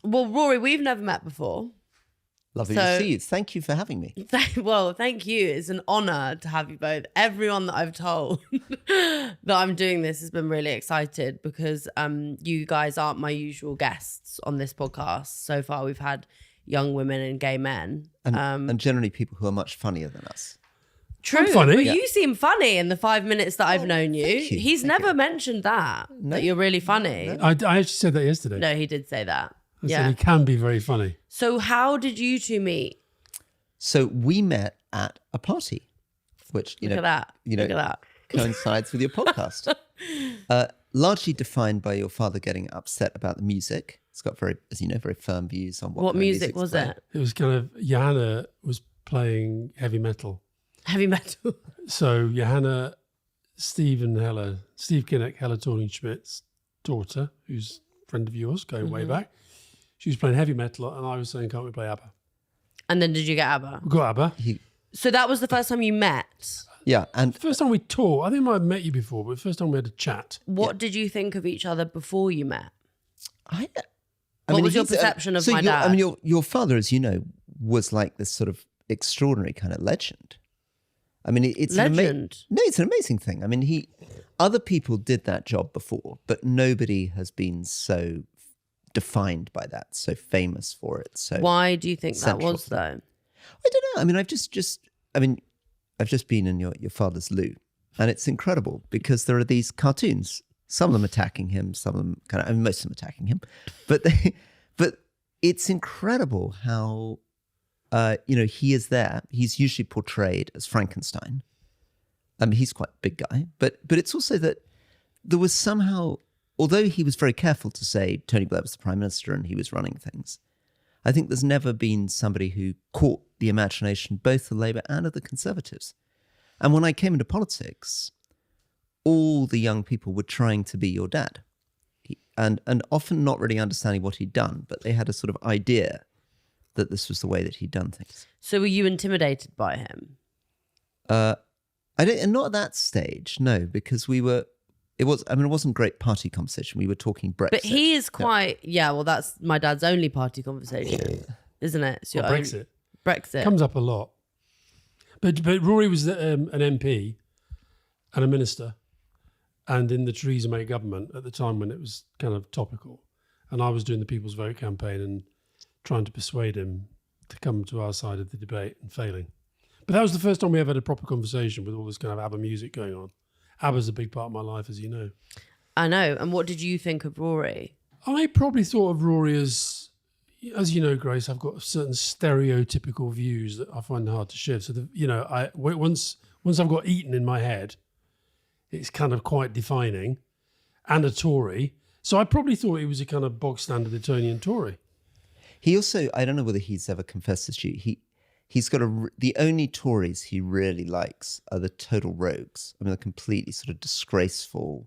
Well, Rory, we've never met before. Lovely to see you. Thank you for having me. Well, thank you. It's an honour to have you both. Everyone that I've told that I'm doing this has been really excited because you guys aren't my usual guests on this podcast. So far, we've had young women and gay men. And generally people who are much funnier than us. True, I'm funny. but you seem funny in the 5 minutes that I've known you. you. He's never mentioned that you're really funny. I actually said that yesterday. No, he did say that. I said he can be very funny. So how did you two meet? So we met at a party, which Look at that. Look at that. coincides with your podcast. Largely defined by your father getting upset about the music. It's got very, as you know, very firm views on what What kind of music was played. it? It was kind of, Johanna was playing heavy metal. Heavy metal. So Johanna, Steve Kinnock, Hella Thorning-Schmidt's daughter, who's a friend of yours, going way back, she was playing heavy metal and I was saying, can't we play ABBA? And then did you get ABBA? We got ABBA. So that was the first time you met. Yeah, and First time we talked, I think I might have met you before, but the first time we had a chat. What did you think of each other before you met? what was your perception of my dad? I mean, your father, as you know, was like this sort of extraordinary kind of legend. I mean, it's Legend? it's an amazing thing. I mean, other people did that job before, but nobody has been so defined by that, so famous for it. So Why do you think that central was to though? I don't know. I mean, I've just been in your father's loo, and it's incredible because there are these cartoons. Some of them attacking him, some of them most of them attacking him, but it's incredible how he is there. He's usually portrayed as Frankenstein. I mean, he's quite a big guy, but it's also that there was somehow, although he was very careful to say Tony Blair was the Prime Minister and he was running things, I think there's never been somebody who caught the imagination both of Labour and of the Conservatives. And when I came into politics, all the young people were trying to be your dad. And often not really understanding what he'd done, but they had a sort of idea that this was the way that he'd done things. So were you intimidated by him? Not at that stage, no, because it wasn't great party conversation. We were talking Brexit. But he is quite, well, that's my dad's only party conversation, isn't it? It's your Brexit. Brexit. Comes up a lot. But Rory was an MP and a minister and in the Theresa May government at the time when it was kind of topical. And I was doing the People's Vote campaign and trying to persuade him to come to our side of the debate and failing. But that was the first time we ever had a proper conversation with all this kind of ABBA music going on. ABBA's a big part of my life, as you know. I know. And what did you think of Rory? I probably thought of Rory as you know, Grace, I've got certain stereotypical views that I find hard to shift. So, once I've got Eton in my head, it's kind of quite defining, and a Tory. So I probably thought he was a kind of bog standard Etonian Tory. He also, I don't know whether he's ever confessed this to you, he's got the only Tories he really likes are the total rogues. I mean, the completely sort of disgraceful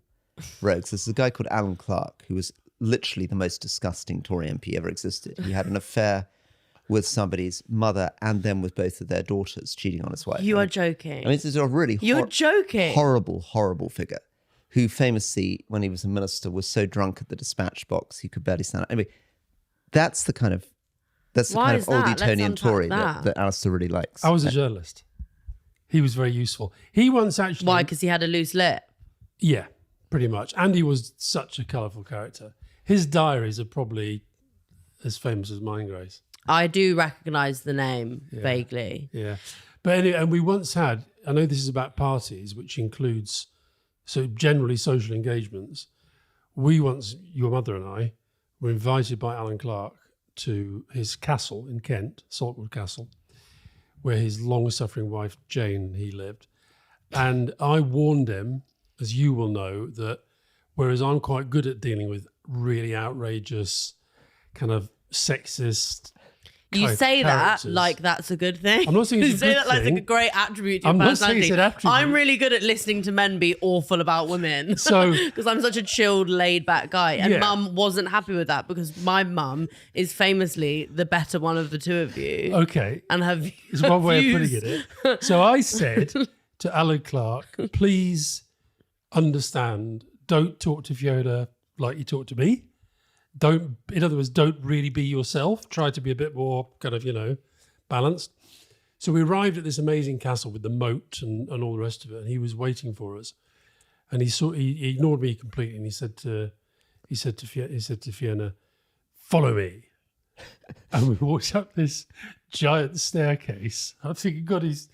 rogues. There's a guy called Alan Clark who was literally the most disgusting Tory MP ever existed. He had an affair with somebody's mother and then with both of their daughters, cheating on his wife. You are joking. I mean, this is a really You're joking. horrible, horrible figure who famously, when he was a minister, was so drunk at the dispatch box he could barely stand up. Anyway, that's the kind of old Etonian Tory that Alastair really likes. I was a journalist. He was very useful. He once actually... Why? Because he had a loose lip? Yeah, pretty much. And he was such a colourful character. His diaries are probably as famous as mine, Grace. I do recognise the name vaguely. Yeah. But anyway, and we once had, I know this is about parties, which includes, so generally social engagements. We once, your mother and I, were invited by Alan Clark to his castle in Kent, Saltwood Castle, where his long-suffering wife, Jane, he lived. And I warned him, as you will know, that whereas I'm quite good at dealing with really outrageous, kind of sexist You say that characters. like that's a good thing. I'm not saying it's a You say good that like it's thing. a great attribute to your I'm not saying personality. it's an attribute. I'm really good at listening to men be awful about women. So- because I'm such a chilled, laid back guy. And Yeah. mum wasn't happy with that because my mum is famously the better one of the two of you. Okay. And have It's one way of putting it. So I said to Alan Clark, please understand, don't talk to Fiona like you talk to me. in other words, don't really be yourself. Try to be a bit more kind of, balanced. So we arrived at this amazing castle with the moat and all the rest of it, and he was waiting for us. And he ignored me completely, and he said to Fiona, "Follow me." And we walked up this giant staircase. I'm thinking, God, he's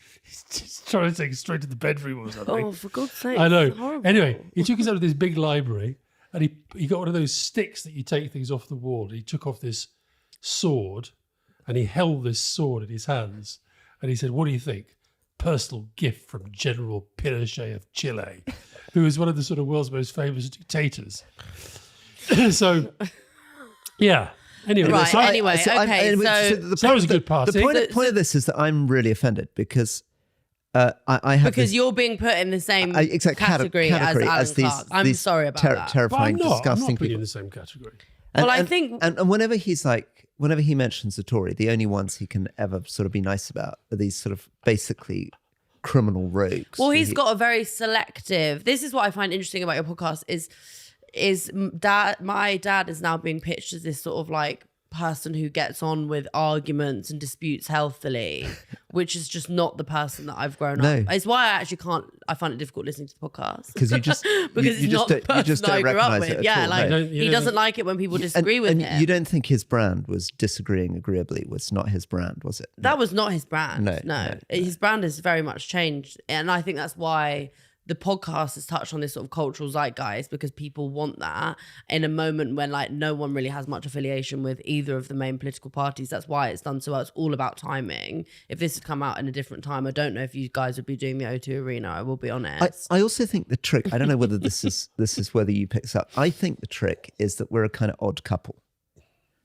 just trying to take us straight to the bedroom or something. Oh, for God's sake! I know. Horrible. Anyway, he took us out of this big library, and he got one of those sticks that you take things off the wall. He took off this sword, and he held this sword in his hands, and he said, "What do you think? Personal gift from General Pinochet of Chile, who was one of the sort of world's most famous dictators." So, yeah. Anyway, Right. so Anyway, okay. that was a good party. The point of this is that I'm really offended because I have because you're being put in the same exact category as Alan these, Clark. I'm these sorry about that. But I'm terrifying, not disgusting putting you in people. the same category. Well, I think- and whenever he mentions the Tory, the only ones he can ever sort of be nice about are these sort of basically criminal rogues. Well, he's got a very selective. This is what I find interesting about your podcast is my dad is now being pitched as this sort of like person who gets on with arguments and disputes healthily, which is just not the person that I've grown up. It's why I find it difficult listening to the podcast. Because you just because you it's not the person don't I grew up recognise with. it at Yeah, all, like no. he doesn't like it when people disagree with and him. you don't think his brand was disagreeing agreeably was not his brand, was it? That was not his brand. No. His brand has very much changed. And I think that's why the podcast has touched on this sort of cultural zeitgeist, because people want that in a moment when like no one really has much affiliation with either of the main political parties. That's why it's done so well. It's all about timing. If this had come out in a different time, I don't know if you guys would be doing the O2 Arena, I will be honest. I also think the trick, I don't know whether this is whether you pick this up. I think the trick is that we're a kind of odd couple.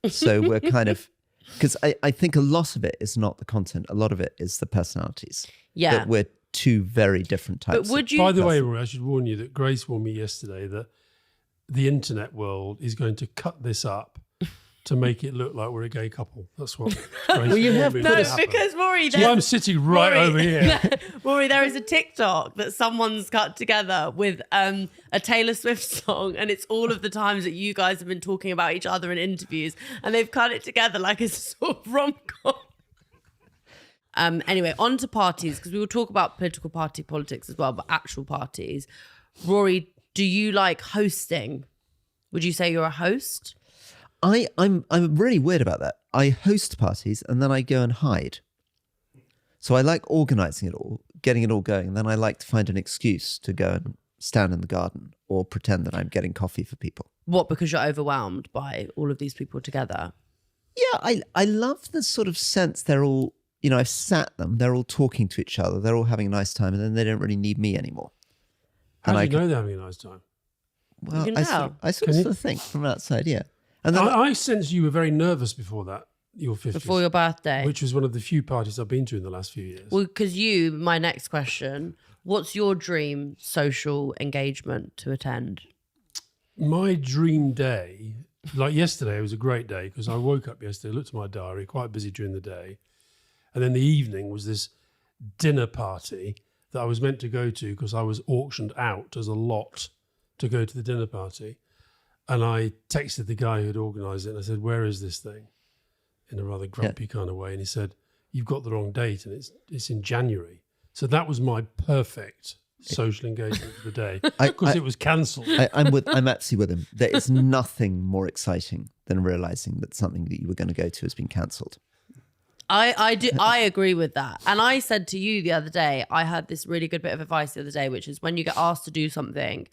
So we're kind of, because I think a lot of it is not the content. A lot of it is the personalities. Yeah. That we're two very different types. But would you... By the way, Rory, I should warn you that Grace warned me yesterday that the internet world is going to cut this up to make it look like we're a gay couple. That's what Grace you have warned me put would us- happen. because Rory... So I'm sitting right over here. Rory, there is a TikTok that someone's cut together with a Taylor Swift song, and it's all of the times that you guys have been talking about each other in interviews, and they've cut it together like a sort of rom-com. Anyway, on to parties, because we will talk about political party politics as well, but actual parties. Rory, do you like hosting? Would you say you're a host? I'm really weird about that. I host parties and then I go and hide. So I like organising it all, getting it all going. And then I like to find an excuse to go and stand in the garden or pretend that I'm getting coffee for people. What, because you're overwhelmed by all of these people together? Yeah, I love the sort of sense they're all, I've sat them, they're all talking to each other, they're all having a nice time, and then they don't really need me anymore. How And do you know they're having a nice time? Well, You can tell. I sort of think from outside, yeah. And then I sense you were very nervous before that, your 50th. Before your birthday? Which was one of the few parties I've been to in the last few years. Well, because my next question, what's your dream social engagement to attend? My dream day, like yesterday, it was a great day because I woke up yesterday, looked at my diary, quite busy during the day. And then the evening was this dinner party that I was meant to go to because I was auctioned out as a lot to go to the dinner party. And I texted the guy who had organised it and I said, "Where is this thing?" in a rather grumpy kind of way. And he said, "You've got the wrong date and it's in January." So that was my perfect social engagement for the day because it was cancelled. I'm absolutely with him. There is nothing more exciting than realising that something that you were going to go to has been cancelled. I agree with that. And I said to you the other day, I had this really good bit of advice the other day, which is when you get asked to do something,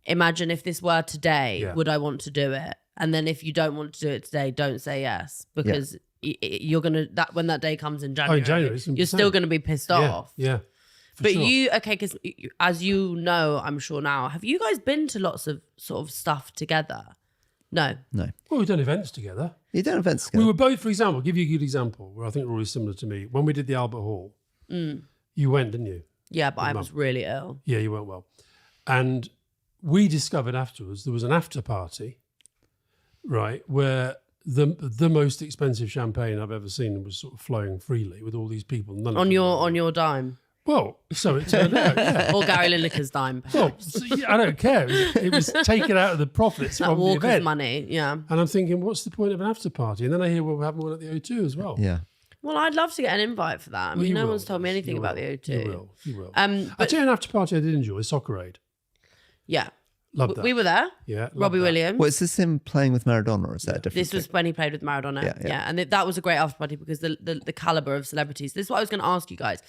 imagine if this were today, would I want to do it? And then if you don't want to do it today, don't say yes, because you're going to, when that day comes in January, you're still going to be pissed off. Yeah. But sure. Because as you know, I'm sure now, have you guys been to lots of sort of stuff together? No. No. Well, we've done events together. You've done events together. We were both, for example, I'll give you a good example where I think Rory's similar to me. When we did the Albert Hall, you went, didn't you? Yeah, but I was really ill. Yeah, you went well. And we discovered afterwards there was an after party, right, where the most expensive champagne I've ever seen was sort of flowing freely with all these people. None of On them your dime. Well, so it turned out, yeah. Or Gary Lineker's dime, Well, perhaps. I don't care. It was taken out of the profits That from the Walker's event. money, yeah. And I'm thinking, what's the point of an after party? And then I hear we're having one at the O2 as well. Yeah. Well, I'd love to get an invite for that. I mean, you no will, one's told me Liz. anything You about the will. O2. You will. But I'll tell you an after party I did enjoy, Soccer Aid. yeah, Loved that. we were there. Yeah. loved Robbie that. Williams. Well, is this him playing with Maradona or is that a different This was thing? when he played with Maradona. Yeah, Yeah, yeah. and that was a great after party because the caliber of celebrities. This is what I was going to ask you guys.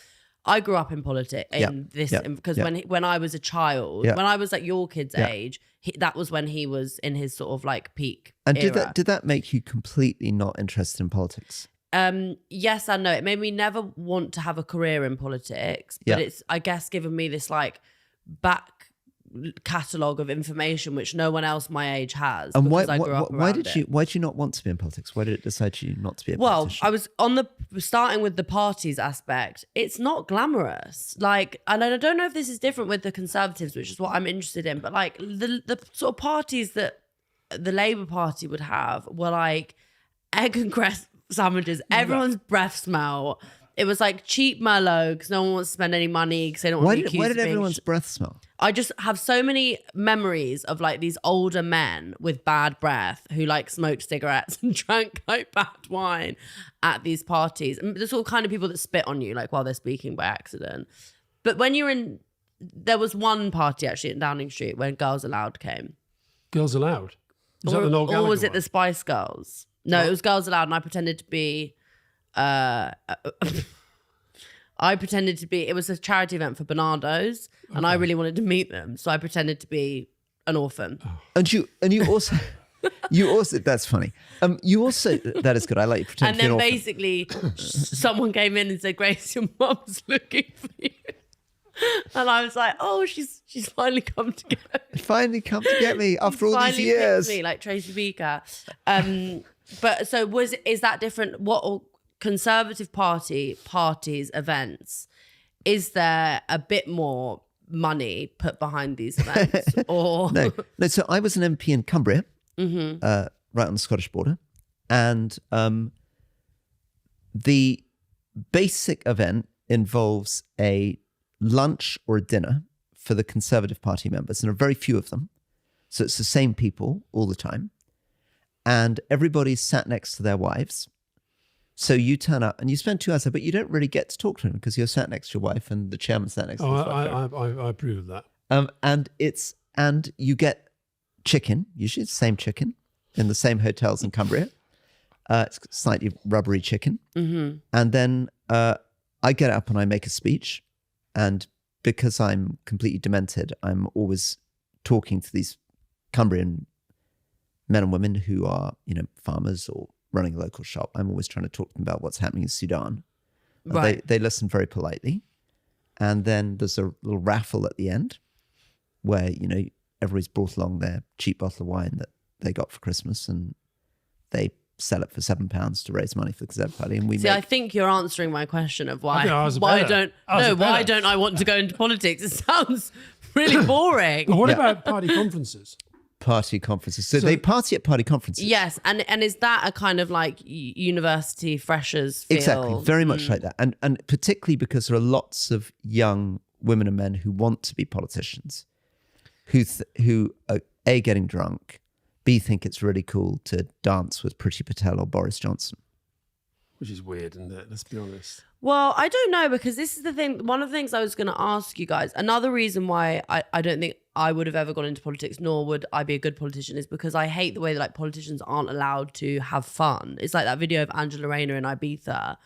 I grew up in politics because when I was a child, Yeah. when I was like your kid's Yeah. age, that was when he was in his sort of like peak And era. did that make you completely not interested in politics? Yes and no. It made me never want to have a career in politics, but Yeah. it's, I guess, given me this like back catalogue of information which no one else my age has. And why because I grew up why around did it. you not want to be in politics? Why did it decide you not to be a Well, politician? I was starting with the parties aspect. It's not glamorous. Like, and I don't know if this is different with the Conservatives, which is what I'm interested in, but like the sort of parties that the Labour Party would have were like egg and cress sandwiches. Everyone's breath smell. It was like cheap Merlot because no one wants to spend any money because they don't want to be accused why of did being everyone's breath smell? I just have so many memories of like these older men with bad breath who like smoked cigarettes and drank like bad wine at these parties. And the sort of kind of people that spit on you like while they're speaking by accident. But when you're in, there was one party actually at Downing Street when Girls Aloud came. Girls Aloud. Was that the Noel Or Gallagher was it the one? Spice Girls? No, it was Girls Aloud and I pretended to be... it was a charity event for Bernardo's and I really wanted to meet them. So I pretended to be an orphan. And you also that's funny. You also that is good. I like you pretend And to be an then orphan. basically someone came in and said, Grace, your mum's looking for you. And I was like, oh, she's finally come to get me. Finally come to get me after all these Finally years. picked me, like Tracy Beaker. But so is that different? What Conservative parties events, is there a bit more money put behind these events? Or No. So I was an MP in Cumbria, right on the Scottish border, and the basic event involves a lunch or a dinner for the Conservative Party members, and there are very few of them. So it's the same people all the time, and everybody's sat next to their wives. So you turn up and you spend 2 hours there, but you don't really get to talk to them because you're sat next to your wife and the chairman sat next to his wife. I approve of that. And you get chicken, usually it's the same chicken in the same hotels in Cumbria. It's slightly rubbery chicken. Mm-hmm. And then I get up and I make a speech. And because I'm completely demented, I'm always talking to these Cumbrian men and women who are, farmers or running a local shop. I'm always trying to talk to them about what's happening in Sudan. Right. They listen very politely. And then there's a little raffle at the end where, everybody's brought along their cheap bottle of wine that they got for Christmas and they sell it for £7 to raise money for the Conservative Party. And I think you're answering my question of why better. why don't I want to go into politics? It sounds really boring. But what about party conferences? Party conferences. So they party at party conferences. Yes, and is that a kind of like university freshers feel? Exactly, very much like that. And particularly because there are lots of young women and men who want to be politicians, who are A, getting drunk, B, think it's really cool to dance with Priti Patel or Boris Johnson. Which is weird, isn't it? Let's be honest. Well, I don't know, because this is the thing. One of the things I was going to ask you guys, another reason why I don't think I would have ever gone into politics, nor would I be a good politician, is because I hate the way that like politicians aren't allowed to have fun. It's like that video of Angela Rayner in Ibiza.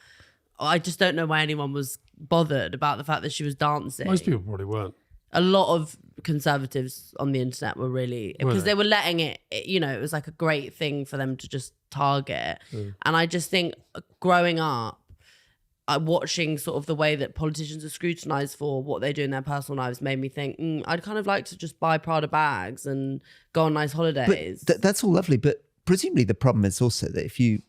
I just don't know why anyone was bothered about the fact that she was dancing. Most people probably weren't. A lot of conservatives on the internet were really, because they were letting it, it was like a great thing for them to just target. And I just think growing up, watching sort of the way that politicians are scrutinized for what they do in their personal lives made me think, I'd kind of like to just buy Prada bags and go on nice holidays. But that's all lovely. But presumably the problem is also that if you're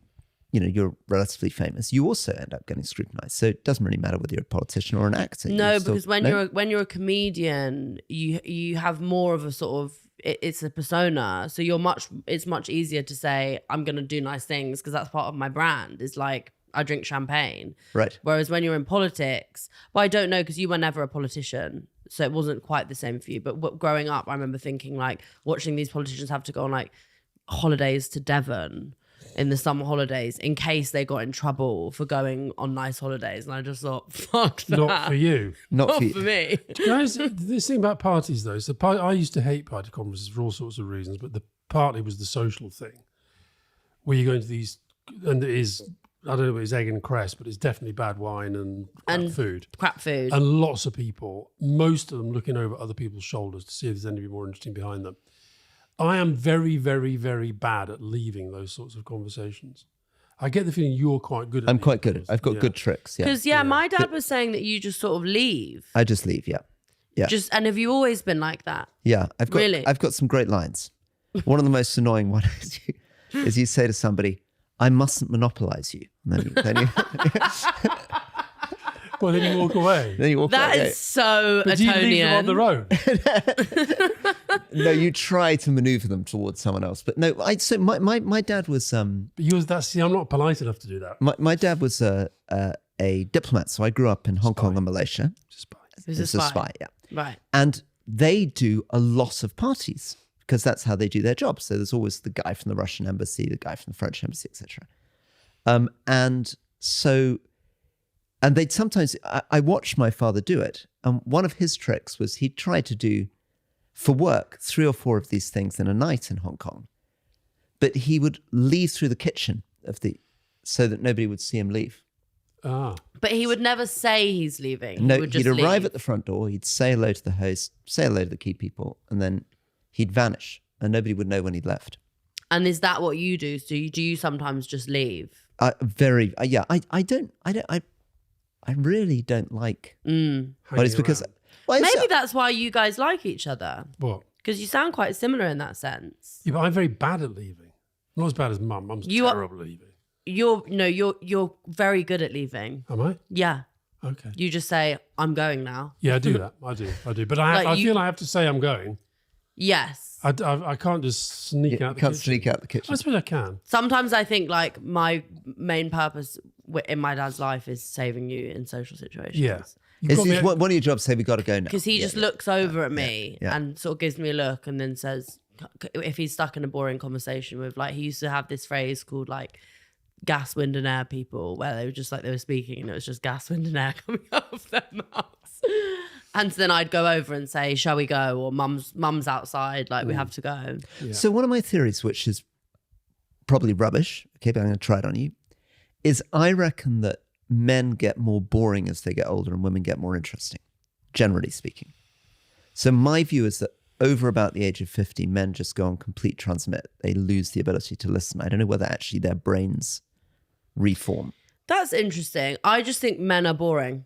relatively famous, you also end up getting scrutinized. So it doesn't really matter whether you're a politician or an actor. No, because when you're a comedian, you have more of a sort of, it's a persona. So it's much easier to say, I'm going to do nice things because that's part of my brand. It's like I drink champagne. Right. Whereas when you're in politics, well, I don't know because you were never a politician. So it wasn't quite the same for you. But growing up, I remember thinking like watching these politicians have to go on like holidays to Devon in the summer holidays in case they got in trouble for going on nice holidays. And I just thought, fuck that. Not for you. Not for me. Guys, this thing about parties though, so I used to hate party conferences for all sorts of reasons, but the party was the social thing where you go into these, and it is, I don't know if it's egg and cress, but it's definitely bad wine and crap food. And lots of people, most of them looking over other people's shoulders to see if there's anything more interesting behind them. I am very, very, very bad at leaving those sorts of conversations. I get the feeling you're quite good at I'm quite good at it. I've got good tricks. Yeah. Because, my dad was saying that you just sort of leave. I just leave, yeah. And have you always been like that? Yeah. I've got some great lines. One of the most annoying ones is you say to somebody, I mustn't monopolize you. And then you well, then you walk away. That is so but Etonian. Do you leave them on the road? No, you try to maneuver them towards someone else. But no, so my dad was. But I'm not polite enough to do that. My dad was a diplomat, so I grew up in Hong Kong and Malaysia. He was a spy, yeah. Right. And they do a lot of parties because that's how they do their job. So there's always the guy from the Russian embassy, the guy from the French embassy, etc. And they'd sometimes, I watched my father do it. And one of his tricks was he'd try to do, for work, 3 or 4 of these things in a night in Hong Kong. But he would leave through the kitchen so that nobody would see him leave. Ah. But he would never say he's leaving. No, he'd arrive at the front door, he'd say hello to the host, say hello to the key people, and then he'd vanish and nobody would know when he'd left. And is that what you do? So do you sometimes just leave? I really don't like. But it's because maybe that's why you guys like each other. What? Because you sound quite similar in that sense. Yeah, but I'm very bad at leaving. Not as bad as Mum. Mum's terrible at leaving. You're very good at leaving. Am I? Yeah. Okay. You just say, I'm going now. Yeah, I do that. I do. But I feel I have to say I'm going. Yes. I can't just sneak out the kitchen. Can't sneak out the kitchen. I suppose I can. Sometimes I think like my main purpose in my dad's life is saving you in social situations. Yeah. One of your jobs say we got to go now. Because he just looks over at me and sort of gives me a look and then says, if he's stuck in a boring conversation with like, he used to have this phrase called like gas, wind and air people where they were just like, they were speaking and it was just gas, wind and air coming out of their mouths. And so then I'd go over and say, shall we go? Or mum's outside, like we have to go. Yeah. So one of my theories, which is probably rubbish, okay, but I'm going to try it on you, is I reckon that men get more boring as they get older and women get more interesting, generally speaking. So my view is that over about the age of 50, men just go on complete transmit. They lose the ability to listen. I don't know whether actually their brains reform. That's interesting. I just think men are boring.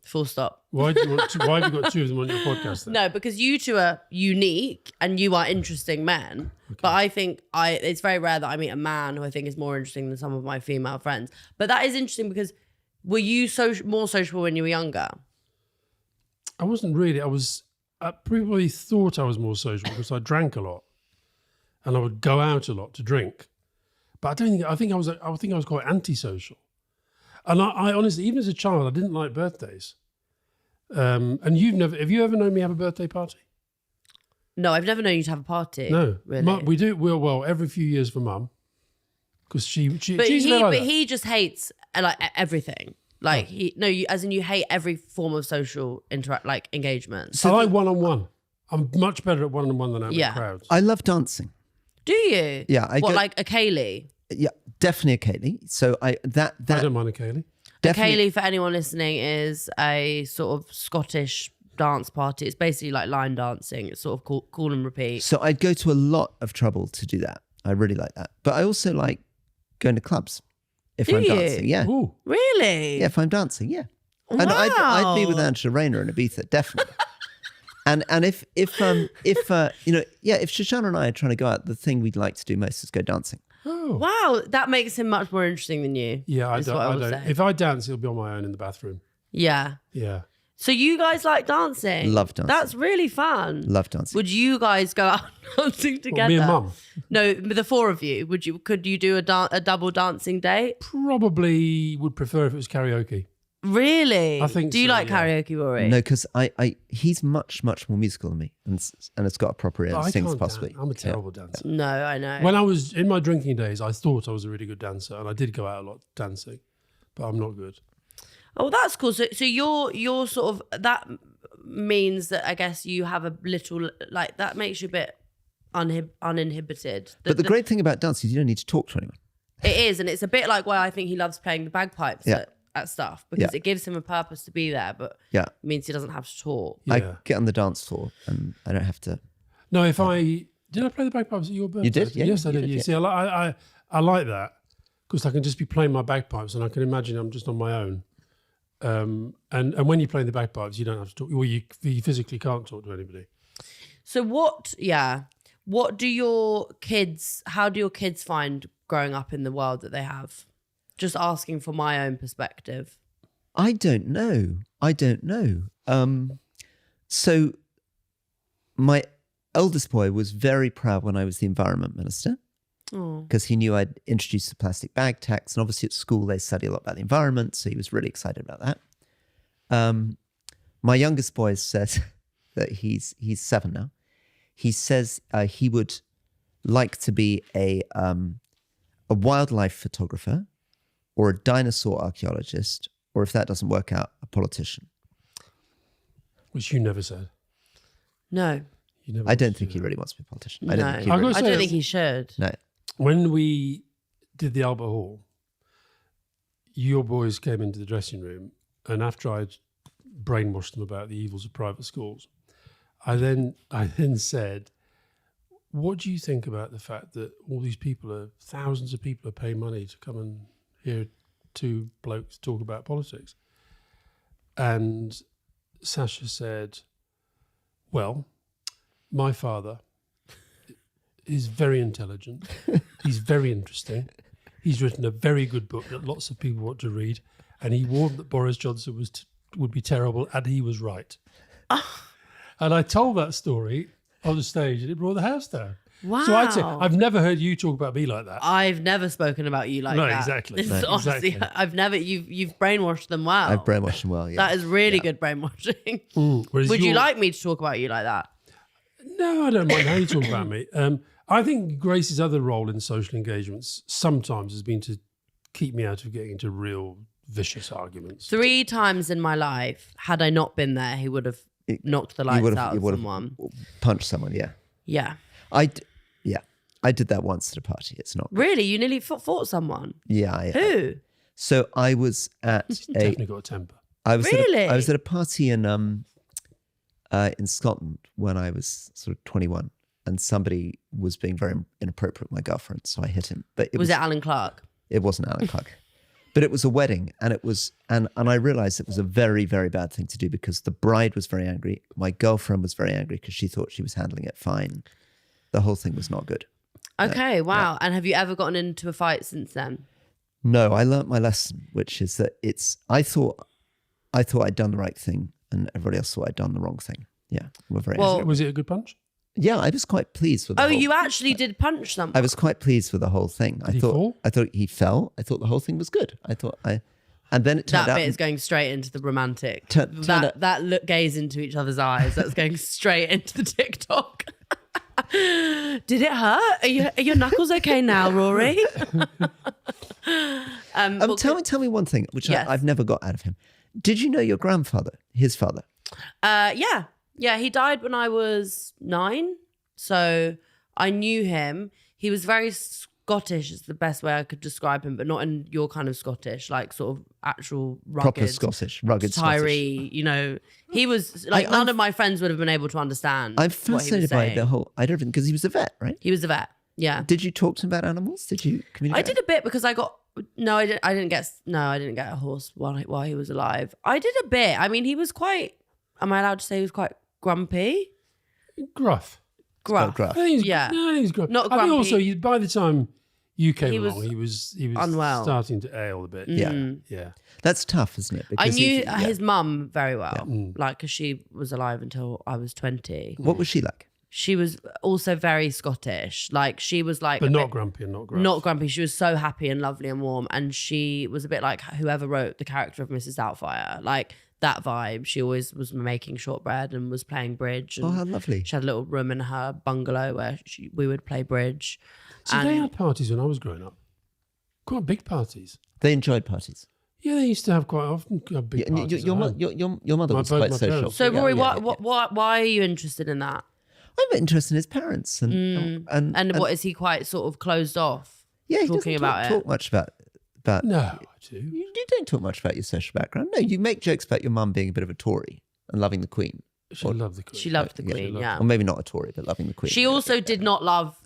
Full stop. Why have you got 2 of them on your podcast then? No, because you two are unique and you are interesting men. Okay. But I think it's very rare that I meet a man who I think is more interesting than some of my female friends. But that is interesting because were you more sociable when you were younger? I wasn't really. I probably thought I was more social because I drank a lot and I would go out a lot to drink. But I think I was quite antisocial. And I honestly, even as a child, I didn't like birthdays. And have you ever known me have a birthday party? No, I've never known you to have a party. No, really. We do. Well, every few years for Mum, because she's he just hates like everything. Like you hate every form of social engagement. So I like one-on-one. I'm much better at one-on-one than out with crowds. I love dancing. Do you? Yeah. Like a Kaylee? Yeah, definitely a Kaylee. So I don't mind a Kaylee. A Kaylee, for anyone listening, is a sort of Scottish dance party. It's basically like line dancing. It's sort of call and repeat. So I'd go to a lot of trouble to do that. I really like that. But I also like going to clubs if I'm dancing. Yeah. Ooh. Really? Yeah, if I'm dancing, yeah. Wow. And I'd be with Angela Rayner in Ibiza, definitely. and if Shoshana and I are trying to go out, the thing we'd like to do most is go dancing. Oh. Wow, that makes him much more interesting than you. Yeah, I don't. If I dance, it'll be on my own in the bathroom. Yeah. Yeah. So you guys like dancing? Love dancing. That's really fun. Love dancing. Would you guys go out dancing together? Me and Mum. No, the four of you. Could you do a double dancing date? Probably would prefer if it was karaoke. Really? I think Do you so, like yeah. karaoke, Rory? No, because he's much more musical than me, and it's got a proper ear. Oh, And I sings can't possibly. dance. I'm a terrible dancer. No, I know. When I was in my drinking days, I thought I was a really good dancer, and I did go out a lot dancing, but I'm not good. Oh, that's cool. So you're sort of, that means that I guess you have a little, like, that makes you a bit uninhibited. But the great thing about dance is you don't need to talk to anyone. It is, and it's a bit like why I think he loves playing the bagpipes at stuff, because it gives him a purpose to be there, but it means he doesn't have to talk. Yeah. I get on the dance floor and I don't have to. No, if I did, I play the bagpipes at your birthday. You did? Yeah, yes, I you did. did, You yeah. see, I like that because I can just be playing my bagpipes, and I can imagine I'm just on my own. And when you're playing the bagpipes, you don't have to talk. Well, you physically can't talk to anybody. So what do your kids, how do your kids find growing up in the world that they have? Just asking for my own perspective. I don't know. So my eldest boy was very proud when I was the environment minister, because he knew I'd introduced the plastic bag tax, and obviously at school they study a lot about the environment, so he was really excited about that. My youngest boy said that he's 7 now. He says he would like to be a wildlife photographer, or a dinosaur archaeologist, or if that doesn't work out, a politician. Which you never said. No. You never I don't wanted to think do he that. really wants to be a politician. No. I don't think he I've got really, to I say, don't think he should. no. When we did the Albert Hall, your boys came into the dressing room, and after I'd brainwashed them about the evils of private schools, I then said, what do you think about the fact that all these thousands of people are paying money to come and hear two blokes talk about politics? And Sasha said, well, my father is very intelligent. He's very interesting. He's written a very good book that lots of people want to read. And he warned that Boris Johnson would be terrible, and he was right. And I told that story on the stage, and it brought the house down. Wow. So I'd say, I've never heard you talk about me like that. I've never spoken about you like No, that. exactly. This is No, honestly, exactly. I've never, you've brainwashed them well. I've brainwashed him well, yeah. That is really good brainwashing. Whereas Would you like me to talk about you like that? No, I don't mind how you talk about me. I think Grace's other role in social engagements sometimes has been to keep me out of getting into real vicious arguments. 3 times in my life, had I not been there, he would have knocked the lights out of someone. Punched someone, yeah. Yeah. I did that once at a party. It's not good. Really? You nearly fought someone? Yeah. Who? So I was at Definitely got a temper. I was Really? I was at a party in Scotland when I was sort of 21, and somebody was being very inappropriate with my girlfriend, so I hit him. But Was it Alan Clark? It wasn't Alan Clark. But it was a wedding, and it was and I realized it was a very, very bad thing to do, because the bride was very angry. My girlfriend was very angry because she thought she was handling it fine. The whole thing was not good. Okay, wow. And have you ever gotten into a fight since then? No, I learnt my lesson, which is that I thought I'd done the right thing, and everybody else thought I'd done the wrong thing. Yeah, we're very Well- angry. Was it a good punch? Yeah, I was quite pleased with the Oh, whole, you actually did punch someone? I was quite pleased with the whole thing. he fall? I thought he fell. I thought the whole thing was good. And then it turned That out bit is going straight into the romantic. Turned out- that look, gaze into each other's eyes, that's going straight into the TikTok. Did it hurt? Are your knuckles okay now, Rory? tell me one thing, which Yes. I've never got out of him. Did you know your grandfather, his father? Yeah, he died when I was 9, so I knew him. He was very Scottish, is the best way I could describe him, but not in your kind of Scottish, like sort of actual rugged, Proper Scottish, rugged Tyree, Scottish. you know. He was like, none of my friends would have been able to understand I'm what he was fascinated by saying. the whole. I don't because he was a vet, right? He was a vet, yeah. Did you talk to him about animals? Did you communicate? I did a bit because I didn't get a horse while he was alive. I did a bit. I mean, he was quite, am I allowed to say he was quite grumpy? Gruff. Gruff. gruff. I think he's, Yeah. No, I think he's gruff. Not I think grumpy. also, by the time you came he was along, he was unwell. starting to ail a bit. Yeah. That's tough, isn't it? I Because knew his mum very well, Yeah. like, because she was alive until I was 20. What was she like? She was also very Scottish. Like, she was like... But not grumpy and not gruff. Not grumpy. She was so happy and lovely and warm. And she was a bit like whoever wrote the character of Mrs. Doubtfire. Like, that vibe. She always was making shortbread and was playing bridge. And Oh, how lovely. she had a little room in her bungalow where we would play bridge. So they had parties when I was growing up. Quite big parties. They enjoyed parties. Yeah, they used to have quite often big Yeah, parties. your mother was quite my social. parents. So, Rory, Yeah. why are you interested in that? I'm interested in his parents. And What, is he quite sort of closed off? Yeah, he talking doesn't about it? talk much about No, I do. you don't talk much about your social background. No, you make jokes about your mum being a bit of a Tory and loving the Queen. She loved the Queen. She loved the Yeah. Queen, She yeah. Or maybe not a Tory, but loving the Queen. She also did not love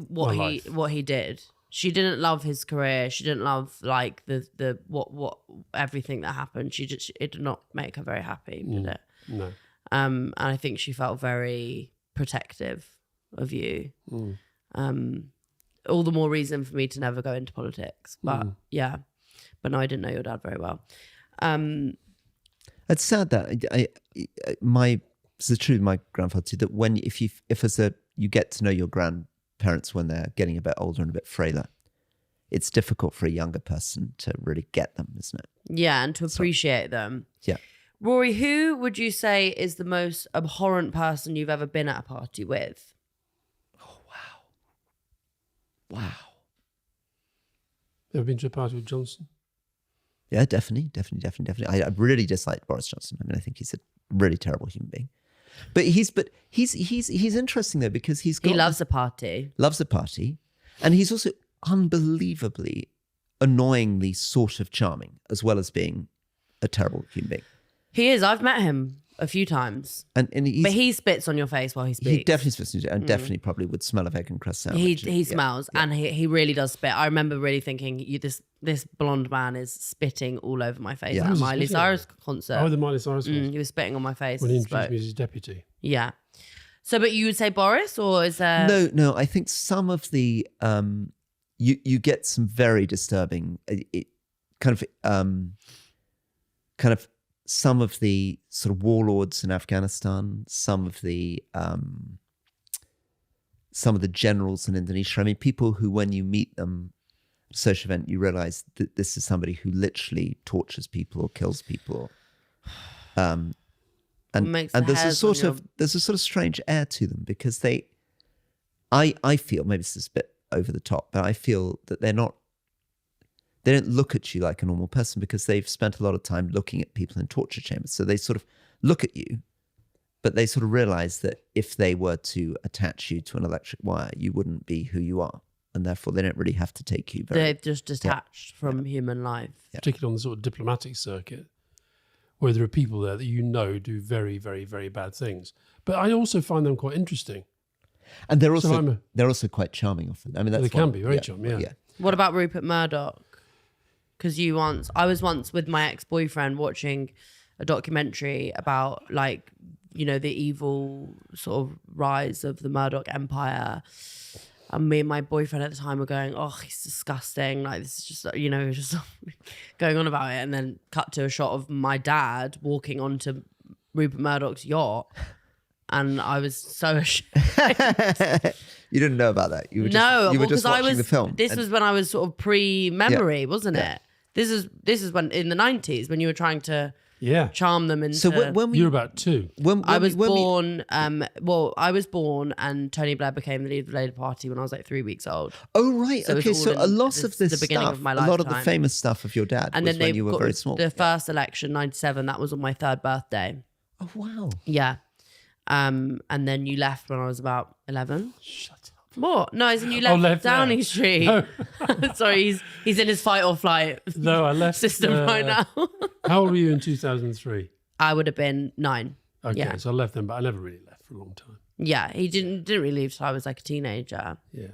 what life. he did. She didn't love his career. She didn't love like the what everything that happened. It did not make her very happy, did it? No. And I think she felt very protective of you. All the more reason for me to never go into politics. But yeah, but no, I didn't know your dad very well. It's sad that it's true with my grandfather too, that when if you get to know your grandparents when they're getting a bit older and a bit frailer, it's difficult for a younger person to really get them, isn't it? Yeah, and to appreciate them. Yeah. Rory, who would you say is the most abhorrent person you've ever been at a party with? Wow. Ever been to a party with Johnson? Yeah, definitely. I really disliked Boris Johnson. I mean, I think he's a really terrible human being. But he's interesting though, because he loves a party. Loves a party, and he's also unbelievably, annoyingly sort of charming, as well as being a terrible human being. He is. I've met him a few times. But he spits on your face while he speaks. He definitely spits on you, and definitely probably would smell of egg and crust sandwich. He smells, and he really does spit. I remember really thinking, this blonde man is spitting all over my face at a Miley Cyrus concert. Oh, the Miley Cyrus concert. He was spitting on my face. When he as introduced spoke. me as his deputy. Yeah. So, but you would say Boris, or is there... No. I think some of the you get some very disturbing kind of some of the sort of warlords in Afghanistan, some of the generals in Indonesia. I mean, people who, when you meet them at a social event, you realize that this is somebody who literally tortures people or kills people. And there's a sort of strange air to them, because I feel, maybe this is a bit over the top, but I feel that they don't look at you like a normal person, because they've spent a lot of time looking at people in torture chambers. So they sort of look at you, but they sort of realize that if they were to attach you to an electric wire, you wouldn't be who you are. And therefore they don't really have to take you very... They've just detached from human life. Yeah. Particularly on the sort of diplomatic circuit, where there are people there that do very, very, very bad things. But I also find them quite interesting. And they're also quite charming often. I mean, they can be very charming, yeah. What about Rupert Murdoch? Because I was once with my ex-boyfriend watching a documentary about, like, you know, the evil sort of rise of the Murdoch empire. And me and my boyfriend at the time were going, oh, he's disgusting. Like, this is just, you know, just going on about it. And then cut to a shot of my dad walking onto Rupert Murdoch's yacht. And I was so ashamed. You didn't know about that. You were just watching the film. This was when I was sort of pre-memory, wasn't it? This is when, in the 90s, when you were trying to charm them into... So when you were about 2. I was born, I was born, and Tony Blair became the leader of the Labour Party when I was like 3 weeks old. Oh, right. So okay, so a lot of this the beginning stuff, of my a lot of the lifetime. famous stuff of your dad And was then when you were very small. The first election, 97, that was on my 3rd birthday. Oh, wow. Yeah. And then you left when I was about 11. Shut up. What? No, as in you left Downing there. Street. No. Sorry, he's in his fight or flight No, I left system right now. How old were you in 2003? I would have been 9. Okay, Yeah. so I left then, but I never really left for a long time. Yeah, he didn't really leave till I was like a teenager. Yeah.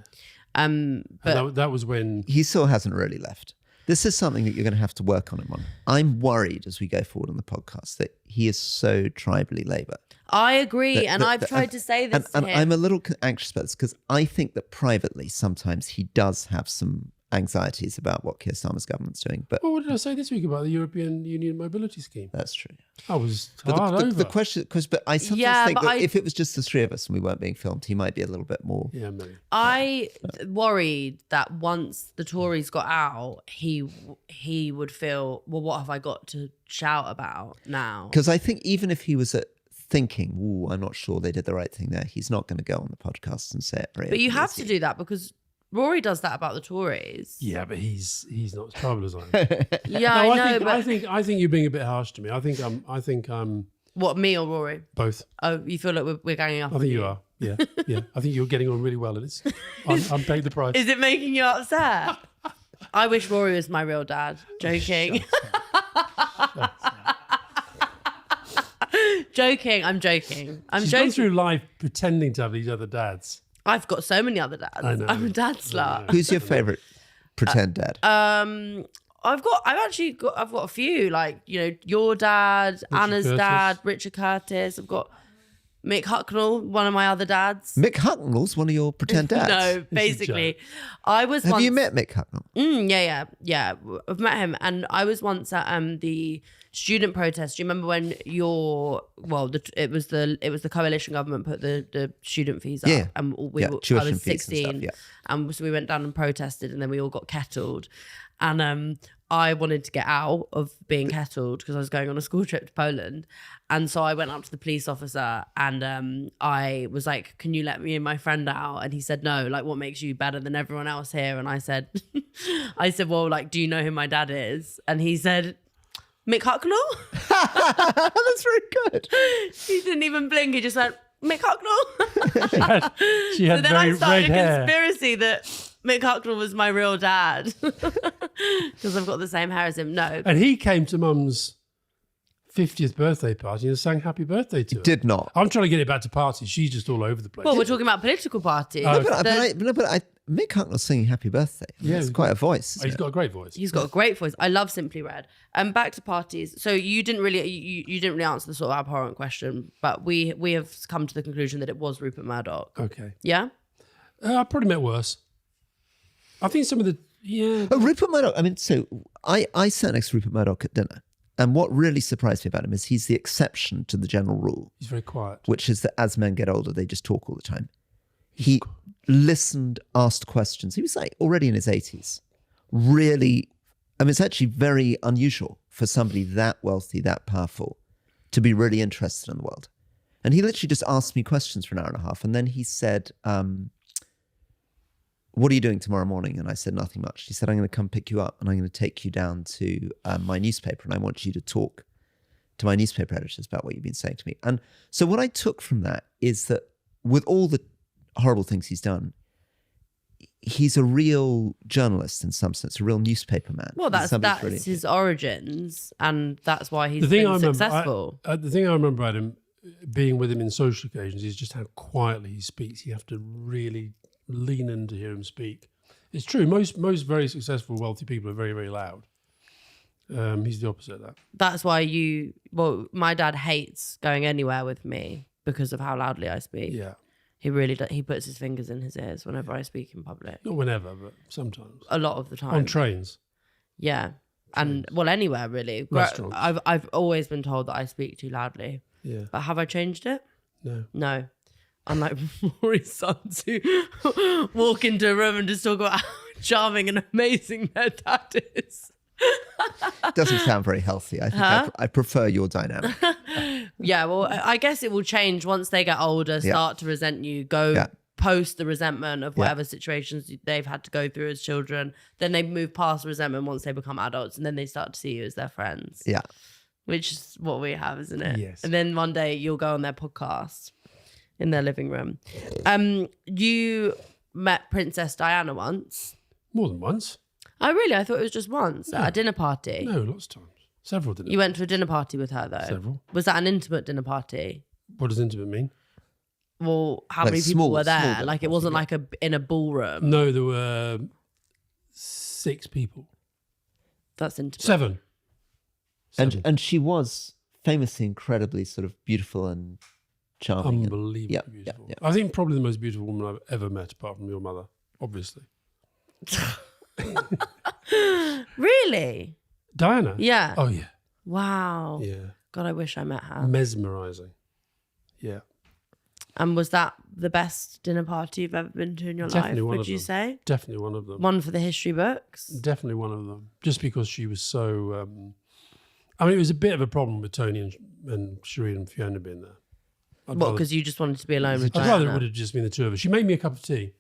But And that was when... He still hasn't really left. This is something that you're going to have to work on him on. I'm worried as we go forward on the podcast that he is so tribally Labour. I agree, and I've tried to say this to and him. I'm a little anxious about this because I think that privately sometimes he does have some anxieties about what Keir Starmer's government's doing. But Well, what did I say this week about the European Union mobility scheme? that's true. I was But hard over. the question, but I sometimes Yeah, think but that if it was just the three of us and we weren't being filmed, he might be a little bit more. Yeah, maybe. I worried that once the Tories got out, he would feel, well, what have I got to shout about now? Because I think even if he was thinking, "Ooh, I'm not sure they did the right thing there," he's not going to go on the podcast and say it. But you have to do that because Rory does that about the Tories. Yeah, but he's not as troubled as I am. Yeah, No, I know. I think you're being a bit harsh to me. I think I'm What, me or Rory? both. Oh, you feel like we're ganging up I on think you are. Yeah, yeah. I think you're getting on really well, and I'm paying the price. Is it making you upset? I wish Rory was my real dad. Joking. Joking. I'm joking. She's joking. gone through life pretending to have these other dads. I've got so many other dads. I know. I'm a dad slut. Who's your favourite pretend dad? I've got a few, like, you know, your dad, Anna's Curtis. dad, Richard Curtis. I've got Mick Hucknall, one of my other dads. Mick Hucknall's one of your pretend dads. No, basically, I was. Have once, you met Mick Hucknall? Yeah. I've met him, and I was once at the student protest. Do you remember when it was the coalition government put the student fees up, Yeah. and Yeah, I tuition was fees and 16, stuff, yeah. and so we went down and protested, and then we all got kettled, and I wanted to get out of being kettled because I was going on a school trip to Poland. And so I went up to the police officer and I was like, can you let me and my friend out? And he said, no, like, what makes you better than everyone else here? And I said, well, like, do you know who my dad is? And he said, Mick Hucknall? That's very good. He didn't even blink. He just went, Mick Hucknall? She had So then I very started red a hair. conspiracy that Mick Hucknall was my real dad because I've got the same hair as him. No. And he came to Mum's 50th birthday party and sang happy birthday to her. Did not. I'm trying to get it back to parties. She's just all over the place. Well, we're talking about political parties. Oh, But Mick Hucknall singing Happy Birthday. Yeah, It's quite a voice. He's got a great voice. He's got a great voice. I love Simply Red. Back to parties. So you didn't really answer the sort of abhorrent question, but we have come to the conclusion that it was Rupert Murdoch. Okay. Yeah. I probably met worse. I think some of the Rupert Murdoch. I mean, so I sat next to Rupert Murdoch at dinner. And what really surprised me about him is he's the exception to the general rule, he's very quiet. which is that as men get older, they just talk all the time. He listened, asked questions. He was like already in his 80s. Really, I mean, it's actually very unusual for somebody that wealthy, that powerful, to be really interested in the world. And he literally just asked me questions for an hour and a half. And then he said, what are you doing tomorrow morning? And I said, nothing much. He said, I'm going to come pick you up and I'm going to take you down to my newspaper and I want you to talk to my newspaper editors about what you've been saying to me. And so what I took from that is that with all the horrible things he's done, he's a real journalist in some sense, a real newspaper man. Well, that's really his origins, and that's why he's The thing been successful. the thing I remember about him, being with him in social occasions, is just how quietly he speaks. You have to really lean in to hear him speak. It's true. Most very successful, wealthy people are very, very loud. He's the opposite of that. That's why my dad hates going anywhere with me because of how loudly I speak. Yeah. He really does. He puts his fingers in his ears whenever I speak in public. Not whenever, but sometimes. A lot of the time. On trains. Yeah. And well, anywhere really. Restaurants. I've always been told that I speak too loudly. Yeah. But have I changed it? No. No. Unlike Rory's sons who walk into a room and just talk about how charming and amazing their dad is. Doesn't sound very healthy. I think I prefer your dynamic. Yeah, well, I guess it will change once they get older, start to resent you, post the resentment of whatever situations they've had to go through as children. Then they move past resentment once they become adults and then they start to see you as their friends. Yeah. Which is what we have, isn't it? Yes. And then one day you'll go on their podcast in their living room. You met Princess Diana once. More than once. Oh, really? I thought it was just once at a dinner party. No, lots of times. Several dinners. You went to a dinner party with her, though? Several. Was that an intimate dinner party? What does intimate mean? Well, how Like many people small were there? dinner Like, it party, wasn't like in a ballroom. No, there were 6 people. That's intimate. 7. And she was famously incredibly sort of beautiful and charming. Unbelievably beautiful. I think probably the most beautiful woman I've ever met, apart from your mother, obviously. Really? Diana? Yeah. Oh, yeah. Wow. Yeah. God, I wish I met her. Mesmerising. Yeah. And was that the best dinner party you've ever been to in your Definitely life, one would of you them. say? Definitely one of them. One for the history books? Definitely one of them. Just because she was so... I mean, it was a bit of a problem with Tony and Shireen and Fiona being there. What, because you just wanted to be alone with I'd rather it Diana? would have just been the two of us. She made me a cup of tea.